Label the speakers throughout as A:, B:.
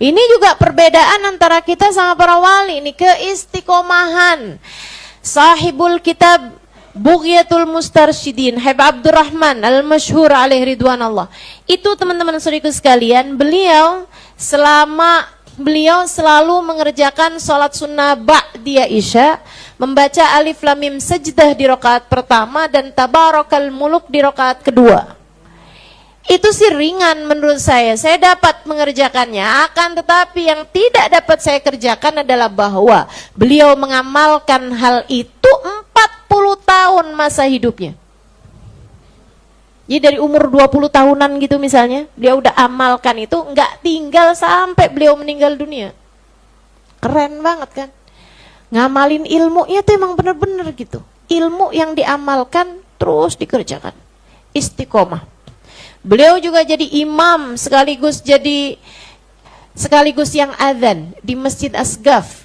A: Ini juga perbedaan antara kita sama para wali. Ini keistiqomahan. Sahibul kitab Bughyatul Mustarsyidin, Habib Abdurrahman Al-Masyhur alaihi ridwanallah. Itu teman-teman saudaraku sekalian, beliau selalu mengerjakan sholat sunnah ba'diyah isya, membaca alif lam mim sajdah di rakaat pertama dan tabarakal muluk di rakaat kedua. Itu sih ringan menurut saya dapat mengerjakannya. Akan tetapi yang tidak dapat saya kerjakan adalah bahwa beliau mengamalkan hal itu 40 tahun masa hidupnya. Jadi dari umur 20 tahunan gitu misalnya, dia udah amalkan itu, nggak tinggal sampai beliau meninggal dunia. Keren banget kan? Ngamalin ilmunya tuh emang bener-bener gitu. Ilmu yang diamalkan terus dikerjakan. Istiqomah. Beliau juga jadi imam sekaligus yang adzan di Masjid Asgaf.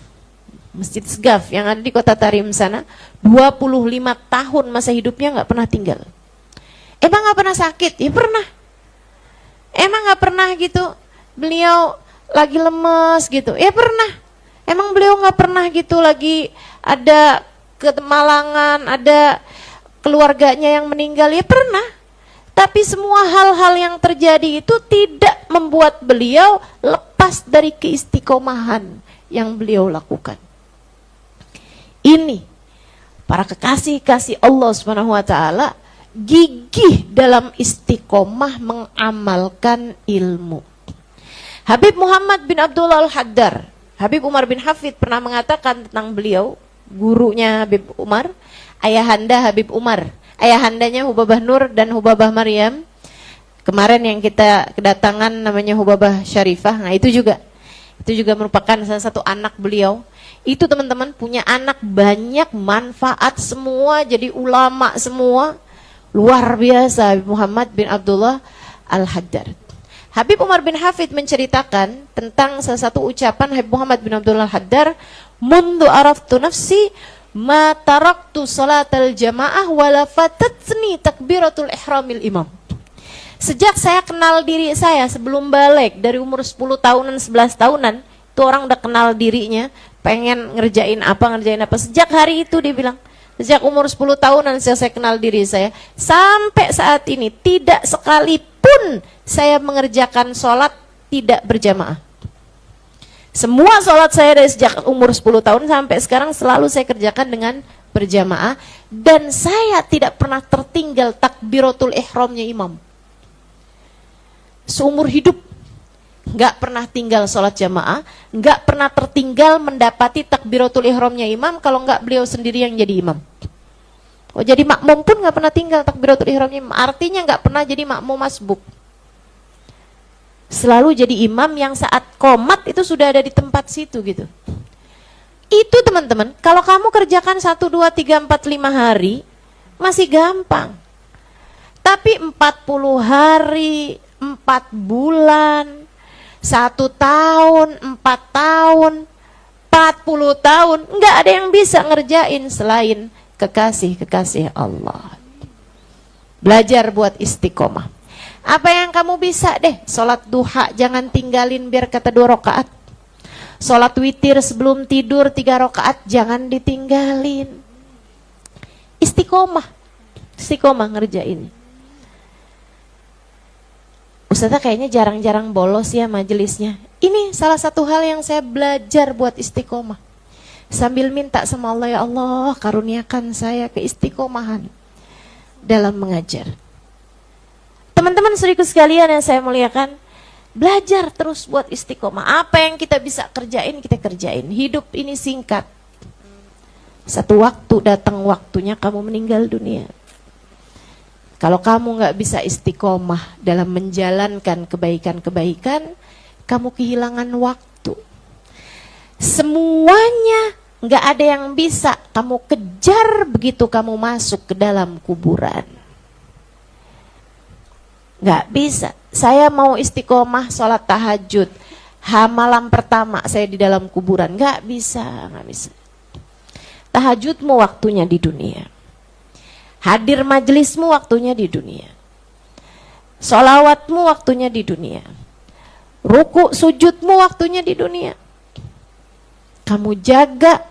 A: Masjid Asgaf yang ada di Kota Tarim sana. 25 tahun masa hidupnya nggak pernah tinggal. Emang nggak pernah sakit? Ya pernah. Emang nggak pernah gitu beliau lagi lemes gitu? Ya pernah. Emang beliau nggak pernah gitu lagi ada kemalangan, ada keluarganya yang meninggal? Ya pernah. Tapi semua hal-hal yang terjadi itu tidak membuat beliau lepas dari keistiqomahan yang beliau lakukan. Ini para kekasih-kasih Allah Subhanahu wa taala gigih dalam istiqomah mengamalkan ilmu. Habib Muhammad bin Abdullah Al-Haddar, Habib Umar bin Hafid pernah mengatakan tentang beliau, gurunya Habib Umar, ayahanda Habib Umar. Ayahandanya Hubabah Nur dan Hubabah Maryam. Kemarin yang kita kedatangan namanya Hubabah Syarifah. Nah itu juga merupakan salah satu anak beliau. Itu teman-teman punya anak banyak, manfaat semua, jadi ulama semua. Luar biasa Habib Muhammad bin Abdullah Al-Haddar. Habib Umar bin Hafid menceritakan tentang salah satu ucapan Habib Muhammad bin Abdullah Al-Haddar, "Mundu araftu nafsi ma taraktu salatal jamaah wala fatatni takbiratul ihramil imam." Sejak saya kenal diri saya sebelum balik, dari umur 10 tahunan, 11 tahunan, itu orang udah kenal dirinya, pengen ngerjain apa. Sejak hari itu dia bilang, sejak umur 10 tahunan saya kenal diri saya, sampai saat ini tidak sekalipun saya mengerjakan sholat tidak berjamaah. Semua sholat saya dari sejak umur 10 tahun sampai sekarang selalu saya kerjakan dengan berjamaah. Dan saya tidak pernah tertinggal takbiratul ihramnya imam. Seumur hidup nggak pernah tinggal sholat jamaah, nggak pernah tertinggal mendapati takbiratul ihramnya imam kalau nggak beliau sendiri yang jadi imam. Oh, jadi makmum pun nggak pernah tinggal takbiratul ihramnya imam. Artinya nggak pernah jadi makmum masbuk. Selalu jadi imam yang saat qomat itu sudah ada di tempat situ gitu. Itu teman-teman, kalau kamu kerjakan 1, 2, 3, 4, 5 hari masih gampang. Tapi 40 hari, 4 bulan, 1 tahun, 4 tahun, 40 tahun, nggak ada yang bisa ngerjain selain kekasih-kekasih Allah. Belajar buat istiqomah. Apa yang kamu bisa deh, sholat duha jangan tinggalin biar kata 2 rakaat. Sholat witir sebelum tidur 3 rakaat jangan ditinggalin. Istiqomah ngerjain. Ustazah kayaknya jarang-jarang bolos ya majelisnya. Ini salah satu hal yang saya belajar buat istiqomah. Sambil minta sama Allah, ya Allah karuniakan saya keistiqomahan dalam mengajar. Teman-teman saudaraku sekalian yang saya muliakan, belajar terus buat istiqomah. Apa yang kita bisa kerjain, kita kerjain. Hidup ini singkat. Satu waktu datang waktunya kamu meninggal dunia. Kalau kamu nggak bisa istiqomah dalam menjalankan kebaikan-kebaikan, kamu kehilangan waktu. Semuanya nggak ada yang bisa kamu kejar begitu kamu masuk ke dalam kuburan. Nggak bisa. Saya mau istiqomah sholat tahajud, malam pertama saya di dalam kuburan. Nggak bisa. Tahajudmu waktunya di dunia. Hadir majelismu waktunya di dunia. Sholawatmu waktunya di dunia. Ruku sujudmu waktunya di dunia. Kamu jaga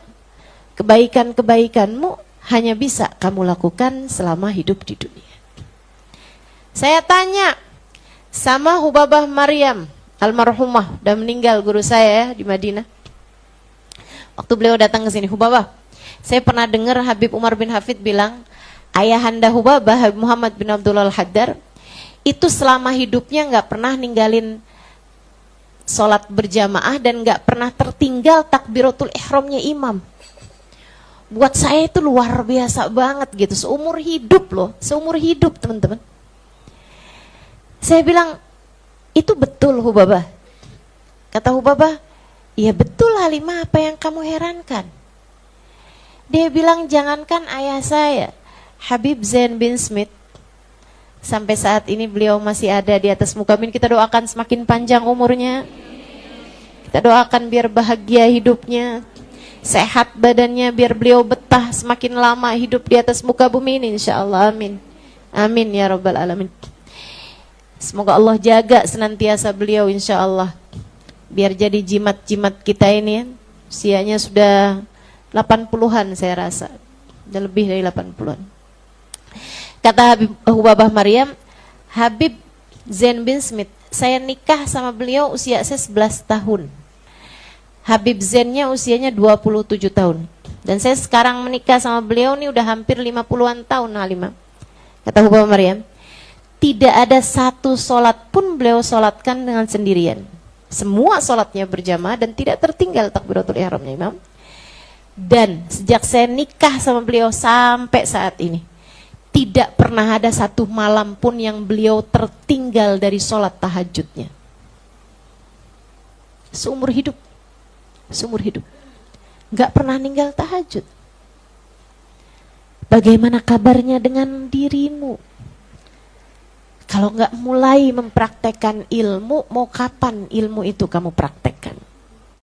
A: kebaikan-kebaikanmu hanya bisa kamu lakukan selama hidup di dunia. Saya tanya sama Hubabah Maryam almarhumah, udah meninggal guru saya di Madinah. Waktu beliau datang ke sini, Hubabah, saya pernah dengar Habib Umar bin Hafid bilang, ayahanda Hubabah, Habib Muhammad bin Abdullah Al-Haddar, itu selama hidupnya nggak pernah ninggalin sholat berjamaah dan nggak pernah tertinggal takbiratul ihramnya imam. Buat saya itu luar biasa banget gitu, seumur hidup loh, seumur hidup teman-teman. Saya bilang, itu betul Hubabah? Kata Hubabah, iya betul Halimah, apa yang kamu herankan? Dia bilang, jangankan ayah saya, Habib Zain bin Smith, sampai saat ini beliau masih ada di atas muka bumi. Kita doakan semakin panjang umurnya. Kita doakan biar bahagia hidupnya, sehat badannya, biar beliau betah semakin lama hidup di atas muka bumi ini, insyaallah. Amin. Amin ya rabbal alamin. Semoga Allah jaga senantiasa beliau insyaallah. Biar jadi jimat-jimat kita ini, usianya sudah 80-an saya rasa. Sudah lebih dari 80-an. Kata Habib Hubabah Maryam, Habib Zain bin Smith, saya nikah sama beliau usia saya 11 tahun. Habib Zainnya usianya 27 tahun. Dan saya sekarang menikah sama beliau ini udah hampir 50-an tahun Halimah. Kata Hubabah Maryam, tidak ada satu sholat pun beliau sholatkan dengan sendirian. Semua sholatnya berjamaah dan tidak tertinggal takbiratul ihramnya imam. Dan sejak saya nikah sama beliau sampai saat ini, tidak pernah ada satu malam pun yang beliau tertinggal dari sholat tahajudnya. Seumur hidup. Seumur hidup. Gak pernah ninggal tahajud. Bagaimana kabarnya dengan dirimu? Kalau gak mulai mempraktekkan ilmu, mau kapan ilmu itu kamu praktekkan?